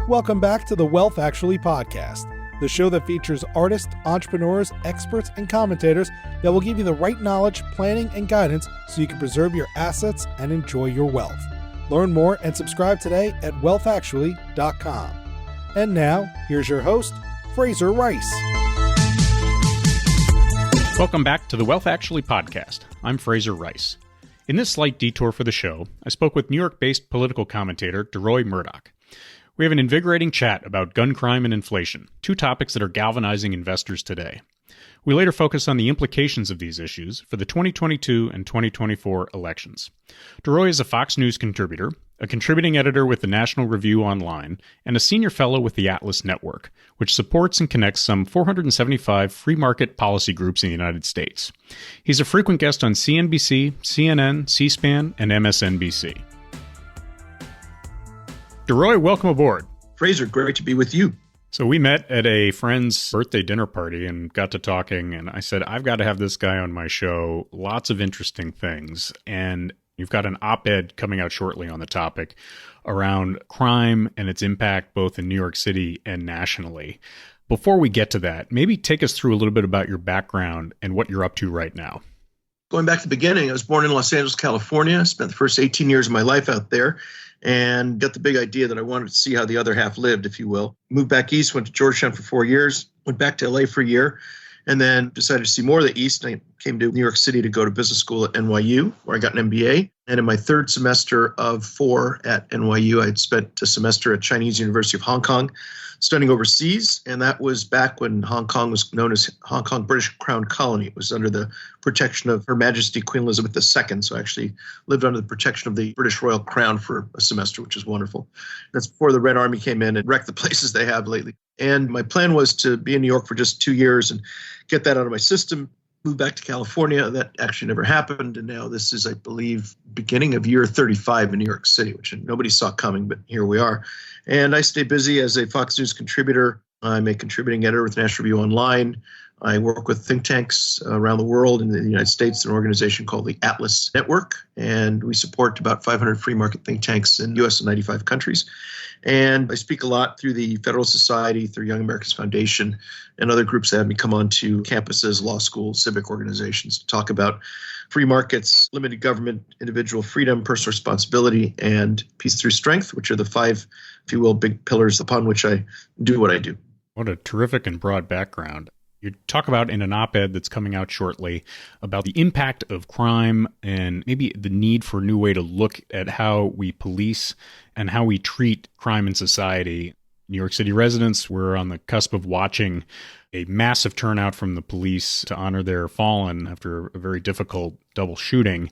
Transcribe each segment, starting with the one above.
Welcome back to the Wealth Actually podcast, the show that features artists, entrepreneurs, experts, and commentators that will give you the right knowledge, planning, and guidance so you can preserve your assets and enjoy your wealth. Learn more and subscribe today at wealthactually.com. And now, here's your host, Fraser Rice. Welcome back to the Wealth Actually podcast. I'm Fraser Rice. In this slight detour for the show, I spoke with New York-based political commentator DEROY MURDOCK. We have an invigorating chat about gun crime and inflation, two topics that are galvanizing investors today. We later focus on the implications of these issues for the 2022 and 2024 elections. DEROY is a Fox News contributor, a contributing editor with the National Review Online, and a senior fellow with the Atlas Network, which supports and connects some 475 free market policy groups in the United States. He's a frequent guest on CNBC, CNN, C-SPAN, and MSNBC. DEROY, welcome aboard. Fraser, great to be with you. So we met at a friend's birthday dinner party and got to talking, and I said, I've got to have this guy on my show. Lots of interesting things. And you've got an op-ed coming out shortly on the topic around crime and its impact both in New York City and nationally. Before we get to that, maybe take us through a little bit about your background and what you're up to right now. Going back to the beginning, I was born in Los Angeles, California, spent the first 18 years of my life out there, and got the big idea that I wanted to see how the other half lived, if you will. Moved back east, went to Georgetown for 4 years, went back to LA for a year, and then decided to see more of the East. I came to New York City to go to business school at NYU, where I got an MBA. And in my third semester of 4 at NYU, I had spent a semester at Chinese University of Hong Kong, studying overseas. And that was back when Hong Kong was known as Hong Kong British Crown Colony. It was under the protection of Her Majesty Queen Elizabeth II. So I actually lived under the protection of the British Royal Crown for a semester, which is wonderful. That's before the Red Army came in and wrecked the places they have lately. And my plan was to be in New York for just 2 years and get that out of my system, move back to California. That actually never happened. And now this is, I believe, beginning of year 35 in New York City, which nobody saw coming, but here we are. And I stay busy as a Fox News contributor. I'm a contributing editor with National Review Online. I work with think tanks around the world. In the United States, an organization called the Atlas Network, and we support about 500 free market think tanks in the U.S. and 95 countries. And I speak a lot through the Federal Society, through Young America's Foundation, and other groups that have me come onto campuses, law schools, civic organizations to talk about free markets, limited government, individual freedom, personal responsibility, and peace through strength, which are the 5, if you will, big pillars upon which I do what I do. What a terrific and broad background. You talk about in an op-ed that's coming out shortly about the impact of crime and maybe the need for a new way to look at how we police and how we treat crime in society. New York City residents were on the cusp of watching a massive turnout from the police to honor their fallen after a very difficult double shooting.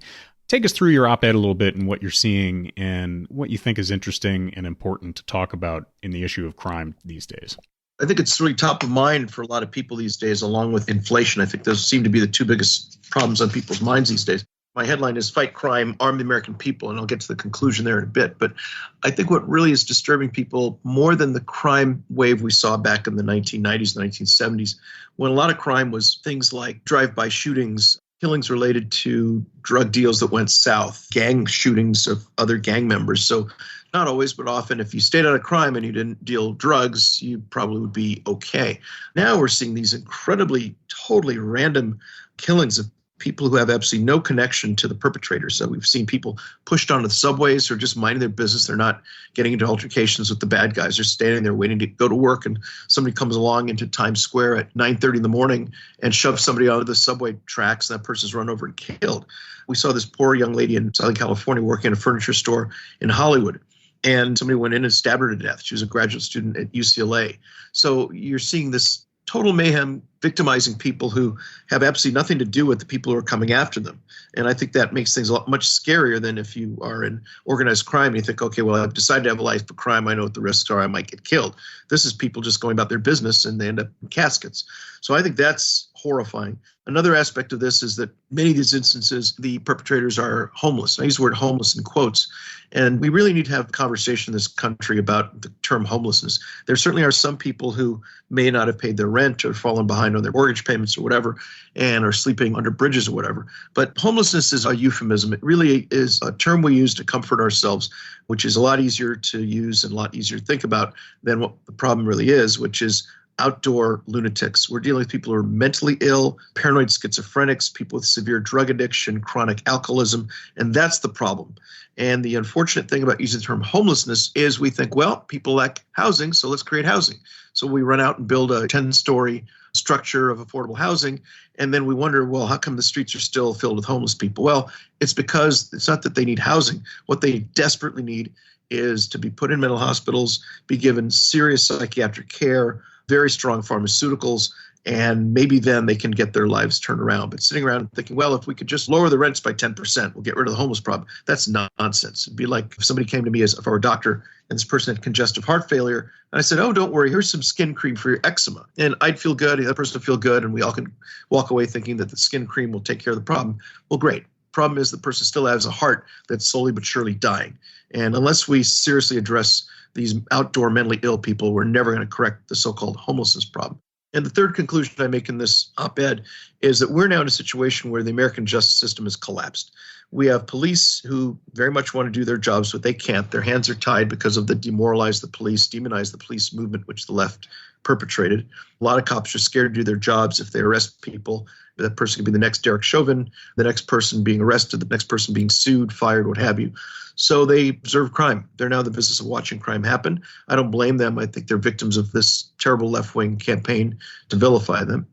Take us through your op-ed a little bit and what you're seeing and what you think is interesting and important to talk about in the issue of crime these days. I think it's really top of mind for a lot of people these days, along with inflation. I think those seem to be the two biggest problems on people's minds these days. My headline is Fight Crime, Arm the American People, and I'll get to the conclusion there in a bit. But I think what really is disturbing people more than the crime wave we saw back in the 1990s, 1970s, when a lot of crime was things like drive-by shootings, killings related to drug deals that went south, gang shootings of other gang members. So not always, but often, if you stayed out of crime and you didn't deal drugs, you probably would be okay. Now we're seeing these incredibly, totally random killings of people who have absolutely no connection to the perpetrators. So we've seen people pushed onto the subways who are just minding their business. They're not getting into altercations with the bad guys. They're standing there waiting to go to work, and somebody comes along into Times Square at 9:30 in the morning and shoves somebody onto the subway tracks, and that person's run over and killed. We saw this poor young lady in Southern California working in a furniture store in Hollywood, and somebody went in and stabbed her to death. She was a graduate student at UCLA. So you're seeing this total mayhem, victimizing people who have absolutely nothing to do with the people who are coming after them. And I think that makes things a lot much scarier than if you are in organized crime and you think, okay, well, I've decided to have a life of crime. I know what the risks are. I might get killed. This is people just going about their business and they end up in caskets. So I think that's horrifying. Another aspect of this is that many of these instances, the perpetrators are homeless. I use the word homeless in quotes. And we really need to have a conversation in this country about the term homelessness. There certainly are some people who may not have paid their rent or fallen behind on their mortgage payments or whatever, and are sleeping under bridges or whatever. But homelessness is a euphemism. It really is a term we use to comfort ourselves, which is a lot easier to use and a lot easier to think about than what the problem really is, which is outdoor lunatics. We're dealing with people who are mentally ill, paranoid schizophrenics, people with severe drug addiction, chronic alcoholism, and that's the problem. And the unfortunate thing about using the term homelessness is we think, well, people lack housing, so let's create housing. So we run out and build a 10-story structure of affordable housing, and then we wonder, well, how come the streets are still filled with homeless people? Well, it's because it's not that they need housing. What they desperately need is to be put in mental hospitals, be given serious psychiatric care, very strong pharmaceuticals, and maybe then they can get their lives turned around. But sitting around thinking, well, if we could just lower the rents by 10%, we'll get rid of the homeless problem. That's nonsense. It'd be like if somebody came to me if I were a doctor and this person had congestive heart failure, and I said, oh, don't worry, here's some skin cream for your eczema. And I'd feel good, the other person would feel good, and we all can walk away thinking that the skin cream will take care of the problem. Well, great. Problem is the person still has a heart that's slowly but surely dying. And unless we seriously address these outdoor mentally ill people, we're never going to correct the so-called homelessness problem. And the third conclusion I make in this op-ed is that we're now in a situation where the American justice system has collapsed. We have police who very much want to do their jobs, but they can't. Their hands are tied because of the demoralize the police, demonize the police movement, which the left perpetrated. A lot of cops are scared to do their jobs. If they arrest people, that person could be the next Derek Chauvin, the next person being arrested, the next person being sued, fired, what have you. So they observe crime. They're now in the business of watching crime happen. I don't blame them. I think they're victims of this terrible left-wing campaign to vilify them.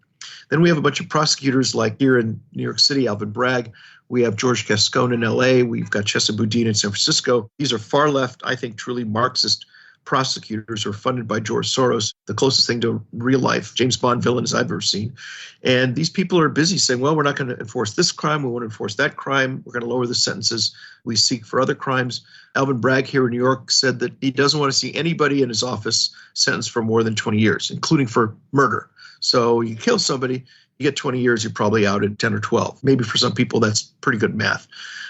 Then we have a bunch of prosecutors like here in New York City, Alvin Bragg. We have George Gascon in LA. We've got Chesa Boudin in San Francisco. These are far left, I think, truly Marxist prosecutors who are funded by George Soros, the closest thing to real life James Bond villain as I've ever seen. And these people are busy saying, well, we're not going to enforce this crime. We won't enforce that crime. We're going to lower the sentences we seek for other crimes. Alvin Bragg here in New York said that he doesn't want to see anybody in his office sentenced for more than 20 years, including for murder. So you kill somebody, you get 20 years, you're probably out in 10 or 12. Maybe for some people, that's pretty good math.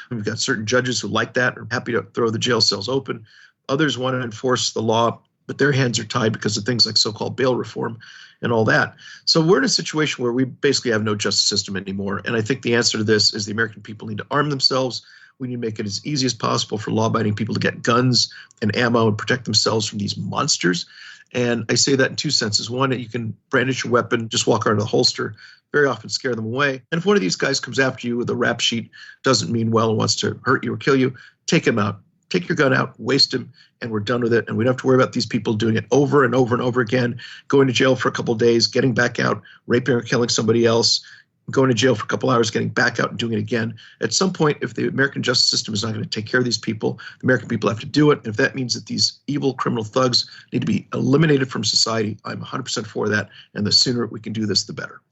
We've got certain judges who like that, are happy to throw the jail cells open. Others want to enforce the law, but their hands are tied because of things like so-called bail reform and all that. So we're in a situation where we basically have no justice system anymore. And I think the answer to this is the American people need to arm themselves. We need to make it as easy as possible for law-abiding people to get guns and ammo and protect themselves from these monsters. And I say that in two senses. One, that you can brandish your weapon, just walk out of the holster, very often scare them away. And if one of these guys comes after you with a rap sheet, doesn't mean well and wants to hurt you or kill you, take him out. Take your gun out, waste him, and we're done with it. And we don't have to worry about these people doing it over and over and over again, going to jail for a couple of days, getting back out, raping or killing somebody else, going to jail for a couple hours, getting back out and doing it again. At some point, if the American justice system is not going to take care of these people, the American people have to do it. And if that means that these evil criminal thugs need to be eliminated from society, I'm 100% for that. And the sooner we can do this, the better.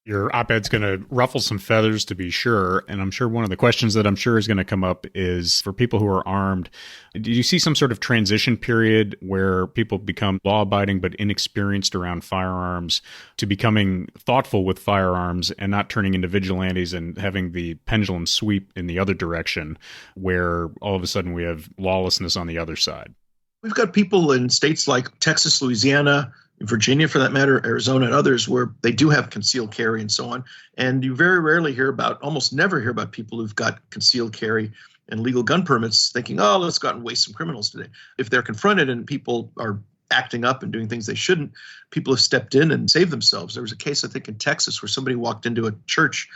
Your op-ed's going to ruffle some feathers, to be sure. And I'm sure one of the questions that I'm sure is going to come up is for people who are armed, do you see some sort of transition period where people become law-abiding but inexperienced around firearms to becoming thoughtful with firearms and not turning into vigilantes and having the pendulum sweep in the other direction where all of a sudden we have lawlessness on the other side? We've got people in states like Texas, Louisiana, Virginia, for that matter, Arizona and others, where they do have concealed carry and so on. And you very rarely hear about, almost never hear about people who've got concealed carry and legal gun permits thinking, oh, let's go out and waste some criminals today. If they're confronted and people are acting up and doing things they shouldn't, people have stepped in and saved themselves. There was a case, I think, in Texas where somebody walked into a church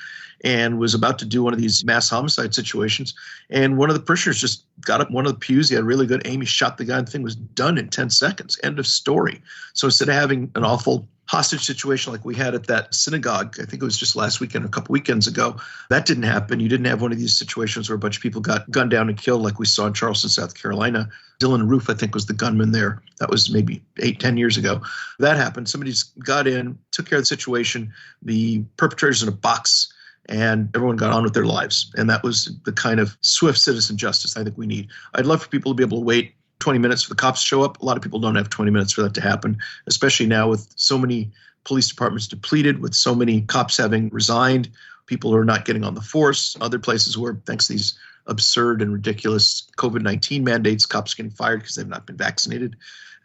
and was about to do one of these mass homicide situations. And one of the parishioners just got up one of the pews. He had really good aim. He shot the guy and the thing was done in 10 seconds. End of story. So instead of having an awful hostage situation like we had at that synagogue, I think it was just last weekend, a couple weekends ago, that didn't happen. You didn't have one of these situations where a bunch of people got gunned down and killed like we saw in Charleston, South Carolina. Dylan Roof, I think, was the gunman there. That was maybe 8-10 years ago. That happened. Somebody just got in, took care of the situation. The perpetrators in a box, and everyone got on with their lives. And that was the kind of swift citizen justice I think we need. I'd love for people to be able to wait 20 minutes for the cops to show up. A lot of people don't have 20 minutes for that to happen, especially now with so many police departments depleted with so many cops having resigned. People are not getting on the force. Other places where, thanks to these absurd and ridiculous COVID-19 mandates, cops are getting fired because they've not been vaccinated,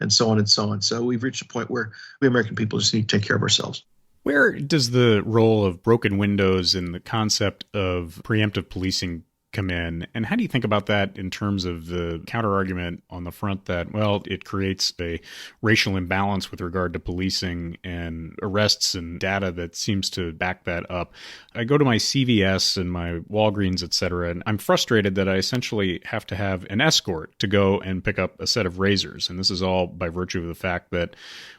and so on and so on. So we've reached a point where we American people just need to take care of ourselves. Where does the role of broken windows and the concept of preemptive policing come in? And how do you think about that in terms of the counter-argument on the front that, well, it creates a racial imbalance with regard to policing and arrests and data that seems to back that up? I go to my CVS and my Walgreens, et cetera, and I'm frustrated that I essentially have to have an escort to go and pick up a set of razors. And this is all by virtue of the fact that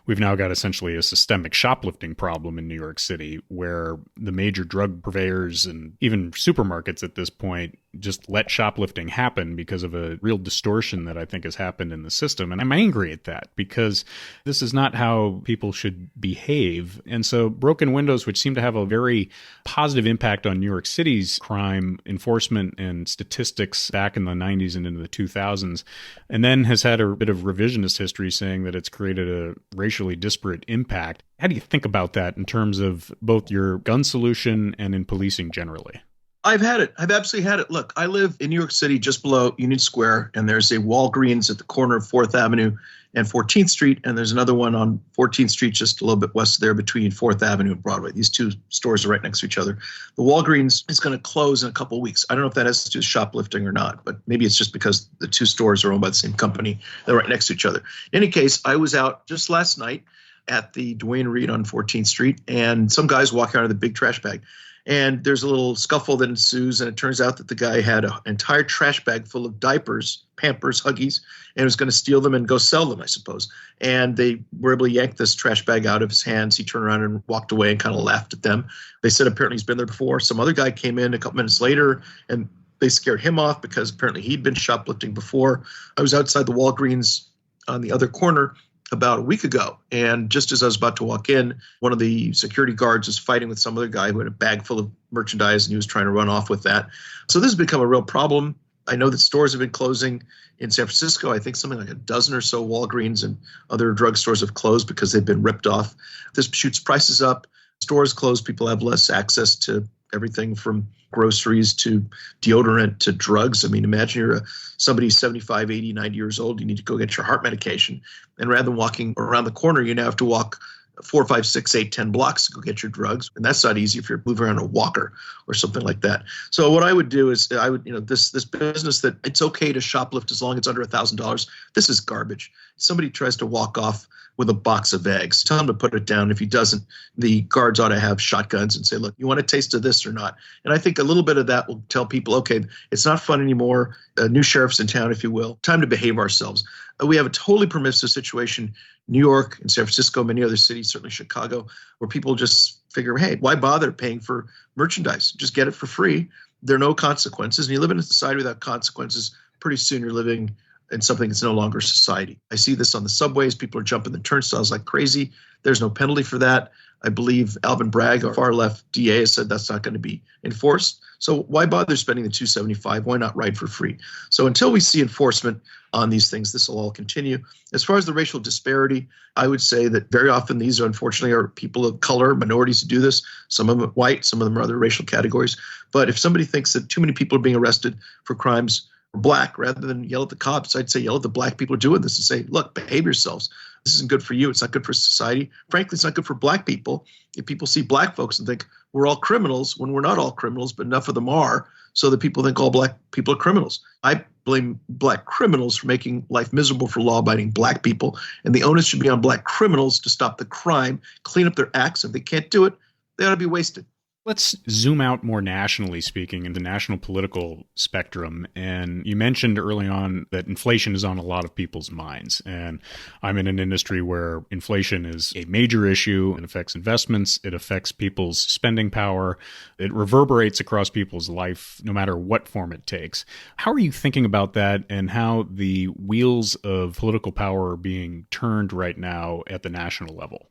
we've now got essentially a systemic shoplifting problem in New York City, where the major drug purveyors and even supermarkets at this point just let shoplifting happen because of a real distortion that I think has happened in the system. And I'm angry at that because this is not how people should behave. And so broken windows, which seem to have a very positive impact on New York City's crime enforcement and statistics back in the 90s and into the 2000s, and then has had a bit of revisionist history saying that it's created a racially disparate impact. How do you think about that in terms of both your gun solution and in policing generally? I've had it. I've absolutely had it. Look, I live in New York City just below Union Square, and there's a Walgreens at the corner of 4th Avenue and 14th Street, and there's another one on 14th Street just a little bit west of there between 4th Avenue and Broadway. These two stores are right next to each other. The Walgreens is going to close in a couple of weeks. I don't know if that has to do with shoplifting or not, but maybe it's just because the two stores are owned by the same company. They're right next to each other. In any case, I was out just last night at the Duane Reade on 14th Street, and some guys walking out of the big trash bag. And there's a little scuffle that ensues, and it turns out that the guy had an entire trash bag full of diapers, Pampers, Huggies, and was going to steal them and go sell them, I suppose. And they were able to yank this trash bag out of his hands. He turned around and walked away and kind of laughed at them. They said apparently he's been there before. Some other guy came in a couple minutes later, and they scared him off because apparently he'd been shoplifting before. I was outside the Walgreens on the other corner about a week ago. And just as I was about to walk in, one of the security guards was fighting with some other guy who had a bag full of merchandise, and he was trying to run off with that. So this has become a real problem. I know that stores have been closing in San Francisco. I think something like a dozen or so Walgreens and other drugstores have closed because they've been ripped off. This shoots prices up. Stores close. People have less access to everything from groceries to deodorant to drugs. I mean, imagine you're somebody 75, 80, 90 years old. You need to go get your heart medication. And rather than walking around the corner, you now have to walk 4, 5, 6, 8, 10 blocks to go get your drugs. And that's not easy if you're moving around a walker or something like that. So what I would do is this business that it's okay to shoplift as long as it's under $1,000. This is garbage. Somebody tries to walk off with a box of eggs, tell him to put it down. If he doesn't, the guards ought to have shotguns and say, look, you want a taste of this or not? And I think a little bit of that will tell people, okay, it's not fun anymore. New sheriff's in town, if you will. Time to behave ourselves. We have a totally permissive situation, New York and San Francisco, many other cities, certainly Chicago, where people just figure, hey, why bother paying for merchandise? Just get it for free. There are no consequences. And you live in a society without consequences. Pretty soon you're living in something that's no longer society. I see this on the subways. People are jumping the turnstiles like crazy. There's no penalty for that. I believe Alvin Bragg, our far-left DA, has said that's not going to be enforced. So why bother spending the $275? Why not ride for free? So until we see enforcement on these things, this will all continue. As far as the racial disparity, I would say that very often these are unfortunately people of color, minorities who do this. Some of them are white, some of them are other racial categories. But if somebody thinks that too many people are being arrested for crimes black, rather than yell at the cops, I'd say yell at the black people who are doing this and say, look, behave yourselves. This isn't good for you. It's not good for society. Frankly, it's not good for black people. If people see black folks and think we're all criminals when we're not all criminals, but enough of them are, so that people think all black people are criminals. I blame black criminals for making life miserable for law-abiding black people, and the onus should be on black criminals to stop the crime, clean up their acts. If they can't do it, they ought to be wasted. Let's zoom out more nationally speaking in the national political spectrum. And you mentioned early on that inflation is on a lot of people's minds. And I'm in an industry where inflation is a major issue. It affects investments. It affects people's spending power. It reverberates across people's life, no matter what form it takes. How are you thinking about that and how the wheels of political power are being turned right now at the national level?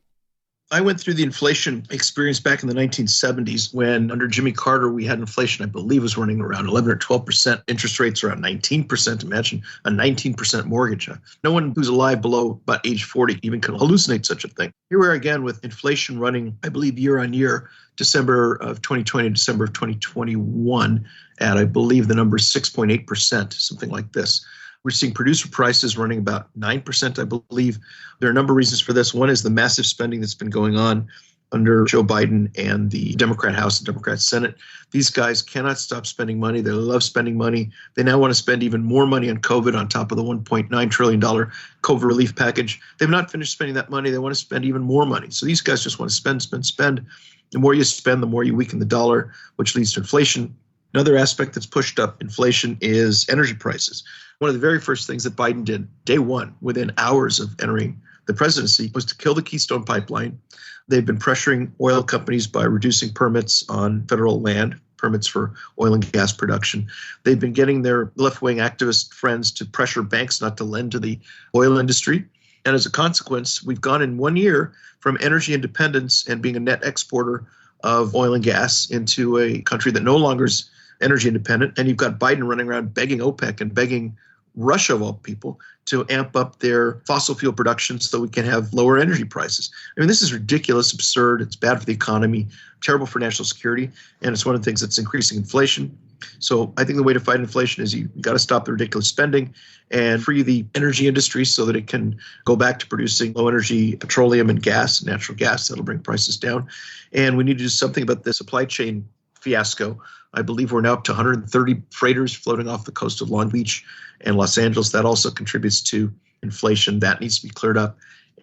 I went through the inflation experience back in the 1970s when under Jimmy Carter, we had inflation, I believe, was running around 11 or 12%, interest rates around 19%. Imagine a 19% mortgage. No one who's alive below about age 40 even can hallucinate such a thing. Here we are again with inflation running, I believe, year on year, December of 2020 to December of 2021, at I believe the number is 6.8%, something like this. We're seeing producer prices running about 9%, I believe. There are a number of reasons for this. One is the massive spending that's been going on under Joe Biden and the Democrat House and Democrat Senate. These guys cannot stop spending money. They love spending money. They now want to spend even more money on COVID on top of the $1.9 trillion COVID relief package. They've not finished spending that money. They want to spend even more money. So these guys just want to spend. The more you spend, the more you weaken the dollar, which leads to inflation. Another aspect that's pushed up inflation is energy prices. One of the very first things that Biden did day one, within hours of entering the presidency, was to kill the Keystone Pipeline. They've been pressuring oil companies by reducing permits on federal land, permits for oil and gas production. They've been getting their left-wing activist friends to pressure banks not to lend to the oil industry. And as a consequence, we've gone in 1 year from energy independence and being a net exporter of oil and gas into a country that no longer is energy independent. And you've got Biden running around begging OPEC and begging Russia, of all people, to amp up their fossil fuel production so that we can have lower energy prices. I mean, this is ridiculous, absurd. It's bad for the economy, terrible for national security, and it's one of the things that's increasing inflation. So I think the way to fight inflation is you've got to stop the ridiculous spending and free the energy industry so that it can go back to producing low energy petroleum and gas, natural gas. That'll bring prices down. And we need to do something about the supply chain fiasco. I believe we're now up to 130 freighters floating off the coast of Long Beach and Los Angeles. That also contributes to inflation. That needs to be cleared up.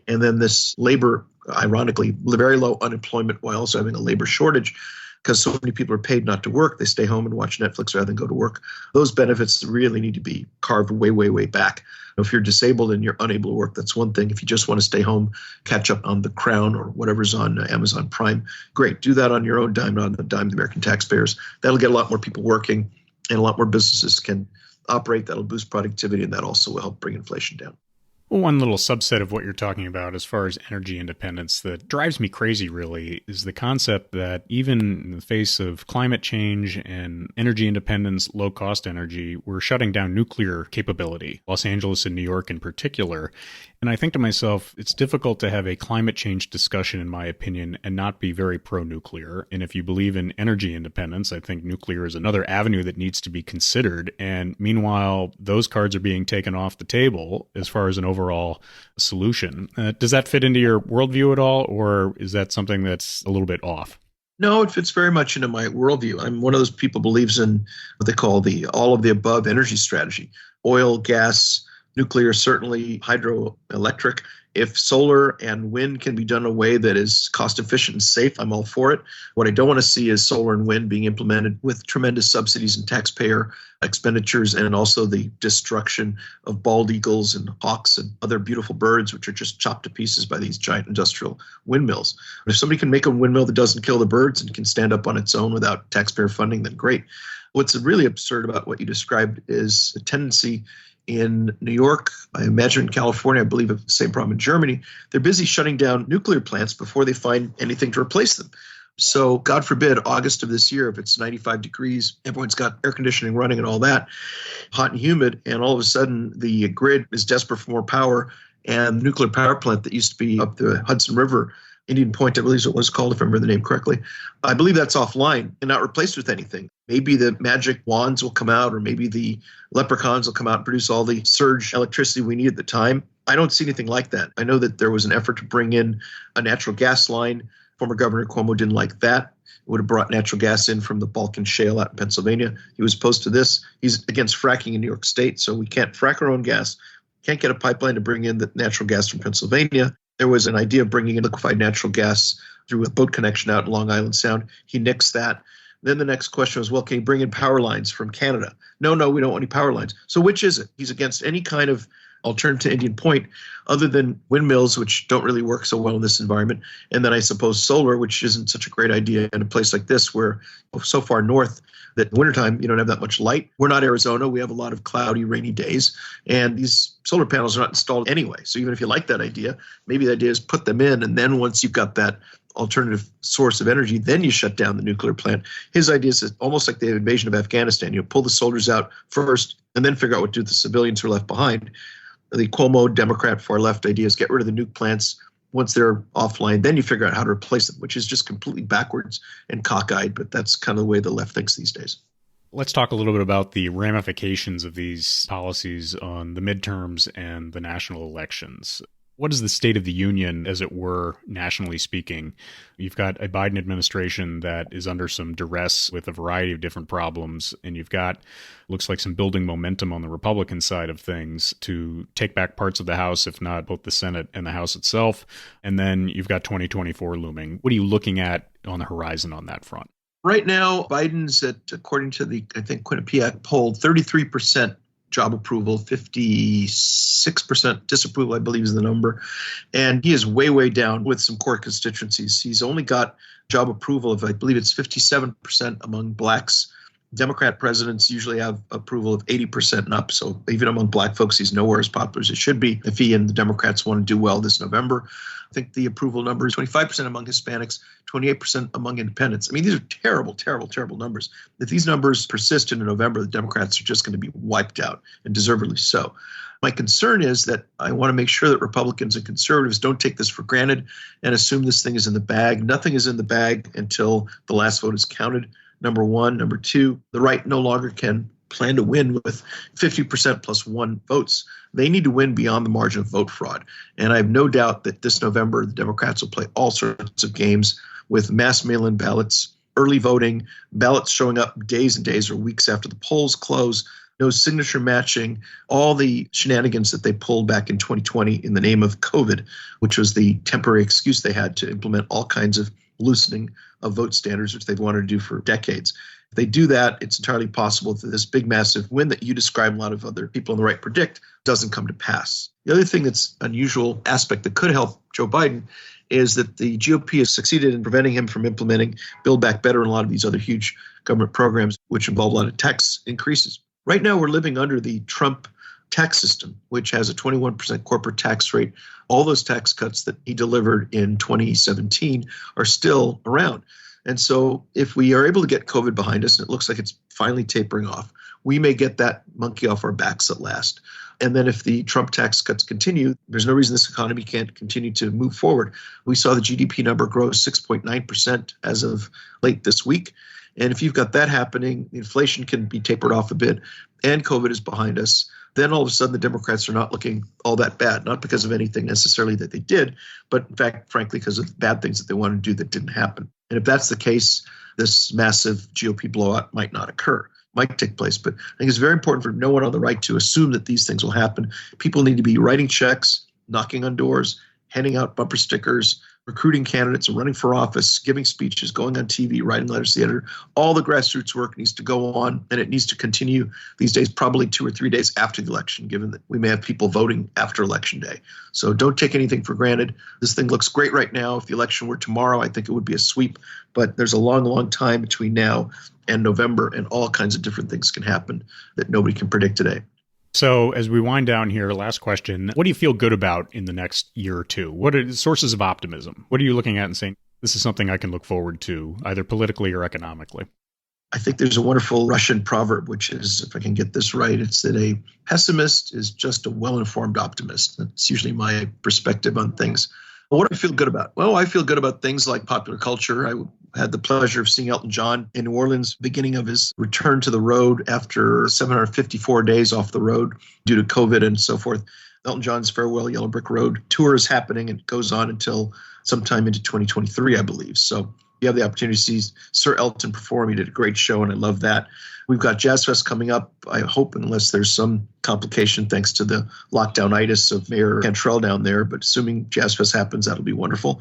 And then this labor, ironically, very low unemployment while also having a labor shortage because so many people are paid not to work. They stay home and watch Netflix rather than go to work. Those benefits really need to be carved way, way, way back. If you're disabled and you're unable to work, that's one thing. If you just want to stay home, catch up on The Crown or whatever's on Amazon Prime, great. Do that on your own dime, not on the dime of the American taxpayers. That'll get a lot more people working and a lot more businesses can operate. That'll boost productivity and that also will help bring inflation down. Well, one little subset of what you're talking about as far as energy independence that drives me crazy really is the concept that even in the face of climate change and energy independence, low-cost energy, we're shutting down nuclear capability, Los Angeles and New York in particular. And I think to myself, it's difficult to have a climate change discussion, in my opinion, and not be very pro-nuclear. And if you believe in energy independence, I think nuclear is another avenue that needs to be considered. And meanwhile, those cards are being taken off the table as far as an overall solution. Does that fit into your worldview at all, or is that something that's a little bit off? No, it fits very much into my worldview. I'm one of those people who believes in what they call the all of the above energy strategy. Oil, gas, nuclear, certainly hydroelectric. If solar and wind can be done in a way that is cost efficient and safe, I'm all for it. What I don't want to see is solar and wind being implemented with tremendous subsidies and taxpayer expenditures and also the destruction of bald eagles and hawks and other beautiful birds, which are just chopped to pieces by these giant industrial windmills. If somebody can make a windmill that doesn't kill the birds and can stand up on its own without taxpayer funding, then great. What's really absurd about what you described is a tendency in New York, I imagine in California, I believe the same problem in Germany. They're busy shutting down nuclear plants before they find anything to replace them. So God forbid, August of this year, if it's 95 degrees, everyone's got air conditioning running and all that, hot and humid, and all of a sudden the grid is desperate for more power, and the nuclear power plant that used to be up the Hudson River, Indian Point, I believe is what it was called, if I remember the name correctly, I believe that's offline and not replaced with anything. Maybe the magic wands will come out, or maybe the leprechauns will come out and produce all the surge electricity we need at the time. I don't see anything like that. I know that there was an effort to bring in a natural gas line. Former Governor Cuomo didn't like that. It would have brought natural gas in from the Balkan Shale out in Pennsylvania. He was opposed to this. He's against fracking in New York State, so we can't frack our own gas. Can't get a pipeline to bring in the natural gas from Pennsylvania. There was an idea of bringing in liquefied natural gas through a boat connection out in Long Island Sound. He nixed that. Then the next question was, well, can you bring in power lines from Canada? No, we don't want any power lines. So which is it? He's against any kind of alternative to Indian Point, other than windmills, which don't really work so well in this environment. And then I suppose solar, which isn't such a great idea in a place like this where so far north that in the wintertime you don't have that much light. We're not Arizona. We have a lot of cloudy, rainy days. And these solar panels are not installed anyway. So even if you like that idea, maybe the idea is put them in. And then once you've got that alternative source of energy, then you shut down the nuclear plant. His idea is almost like the invasion of Afghanistan. You pull the soldiers out first and then figure out what to do with the civilians who are left behind. The Cuomo Democrat far left idea is get rid of the nuke plants. Once they're offline, then you figure out how to replace them, which is just completely backwards and cockeyed. But that's kind of the way the left thinks these days. Let's talk a little bit about the ramifications of these policies on the midterms and the national elections. What is the state of the union, as it were, nationally speaking? You've got a Biden administration that is under some duress with a variety of different problems, and you've got, looks like, some building momentum on the Republican side of things to take back parts of the House, if not both the Senate and the House itself. And then you've got 2024 looming. What are you looking at on the horizon on that front? Right now, Biden's at, according to the, I think, Quinnipiac poll, 33% job approval, 56% disapproval, I believe is the number. And he is way, way down with some core constituencies. He's only got job approval of, I believe it's 57% among blacks. Democrat presidents usually have approval of 80% and up. So even among black folks, he's nowhere as popular as it should be if he and the Democrats want to do well this November. I think the approval number is 25% among Hispanics, 28% among independents. I mean, these are terrible, terrible, terrible numbers. If these numbers persist into November, the Democrats are just going to be wiped out, and deservedly so. My concern is that I want to make sure that Republicans and conservatives don't take this for granted and assume this thing is in the bag. Nothing is in the bag until the last vote is counted, number one. Number two, the right no longer can plan to win with 50% plus one votes. They need to win beyond the margin of vote fraud. And I have no doubt that this November, the Democrats will play all sorts of games with mass mail-in ballots, early voting, ballots showing up days and days or weeks after the polls close, no signature matching, all the shenanigans that they pulled back in 2020 in the name of COVID, which was the temporary excuse they had to implement all kinds of loosening of vote standards, which they've wanted to do for decades. If they do that, it's entirely possible that this big, massive win that you describe and a lot of other people on the right predict doesn't come to pass. The other thing that's unusual aspect that could help Joe Biden is that the GOP has succeeded in preventing him from implementing Build Back Better and a lot of these other huge government programs, which involve a lot of tax increases. Right now, we're living under the Trump tax system, which has a 21% corporate tax rate. All those tax cuts that he delivered in 2017 are still around. And so if we are able to get COVID behind us, and it looks like it's finally tapering off, we may get that monkey off our backs at last. And then if the Trump tax cuts continue, there's no reason this economy can't continue to move forward. We saw the GDP number grow 6.9% as of late this week. And if you've got that happening, inflation can be tapered off a bit, and COVID is behind us, then all of a sudden the Democrats are not looking all that bad, not because of anything necessarily that they did, but in fact, frankly, because of bad things that they wanted to do that didn't happen. And if that's the case, this massive GOP blowout might not occur, might take place. But I think it's very important for no one on the right to assume that these things will happen. People need to be writing checks, knocking on doors, handing out bumper stickers, recruiting candidates, running for office, giving speeches, going on TV, writing letters to the editor. All the grassroots work needs to go on, and it needs to continue these days, probably 2 or 3 days after the election, given that we may have people voting after Election Day. So don't take anything for granted. This thing looks great right now. If the election were tomorrow, I think it would be a sweep. But there's a long, long time between now and November, and all kinds of different things can happen that nobody can predict today. So as we wind down here, last question, what do you feel good about in the next year or two? What are the sources of optimism? What are you looking at and saying, this is something I can look forward to, either politically or economically? I think there's a wonderful Russian proverb, which is, if I can get this right, it's that a pessimist is just a well-informed optimist. That's usually my perspective on things. Well, what do I feel good about? Well, I feel good about things like popular culture. I had the pleasure of seeing Elton John in New Orleans, beginning of his return to the road after 754 days off the road due to COVID and so forth. Elton John's Farewell Yellow Brick Road tour is happening and goes on until sometime into 2023, I believe. So you have the opportunity to see Sir Elton perform. He did a great show, and I love that. We've got Jazz Fest coming up, I hope, unless there's some complication thanks to the lockdown-itis of Mayor Cantrell down there. But assuming Jazz Fest happens, that'll be wonderful.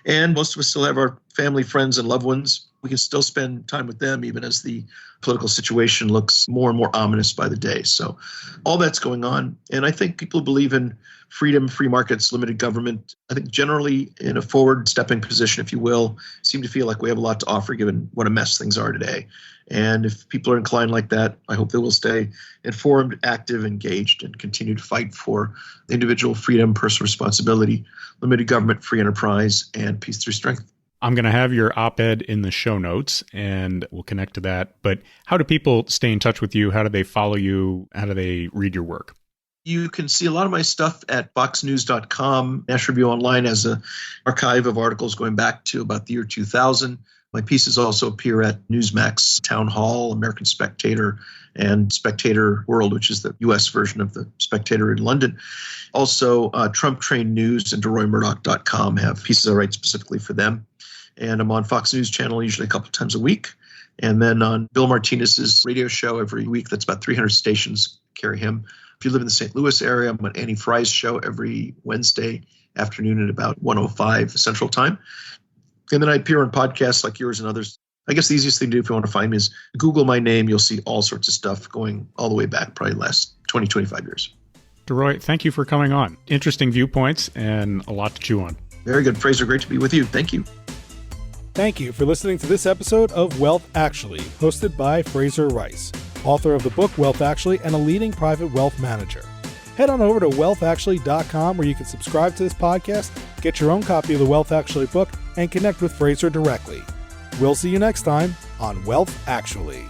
And most of us still have our family, friends, and loved ones we can still spend time with them even as the political situation looks more and more ominous by the day. So all that's going on. And I think people believe in freedom, free markets, limited government. I think generally in a forward stepping position, if you will, seem to feel like we have a lot to offer given what a mess things are today. And if people are inclined like that, I hope they will stay informed, active, engaged, and continue to fight for individual freedom, personal responsibility, limited government, free enterprise, and peace through strength. I'm going to have your op-ed in the show notes, and we'll connect to that. But how do people stay in touch with you? How do they follow you? How do they read your work? You can see a lot of my stuff at foxnews.com. National Review Online has an archive of articles going back to about the year 2000. My pieces also appear at Newsmax, Town Hall, American Spectator, and Spectator World, which is the U.S. version of the Spectator in London. Also, Trump Train News and DEROYMURDOCK.com have pieces I write specifically for them. And I'm on Fox News Channel usually a couple times a week. And then on Bill Martinez's radio show every week. That's about 300 stations carry him. If you live in the St. Louis area, I'm on Annie Fry's show every Wednesday afternoon at about 1:05 Central Time. And then I appear on podcasts like yours and others. I guess the easiest thing to do if you want to find me is Google my name. You'll see all sorts of stuff going all the way back, probably the last 20, 25 years. DeRoy, thank you for coming on. Interesting viewpoints and a lot to chew on. Very good, Fraser. Great to be with you. Thank you. Thank you for listening to this episode of Wealth Actually, hosted by Fraser Rice, author of the book Wealth Actually and a leading private wealth manager. Head on over to wealthactually.com where you can subscribe to this podcast, get your own copy of the Wealth Actually book, and connect with Fraser directly. We'll see you next time on Wealth Actually.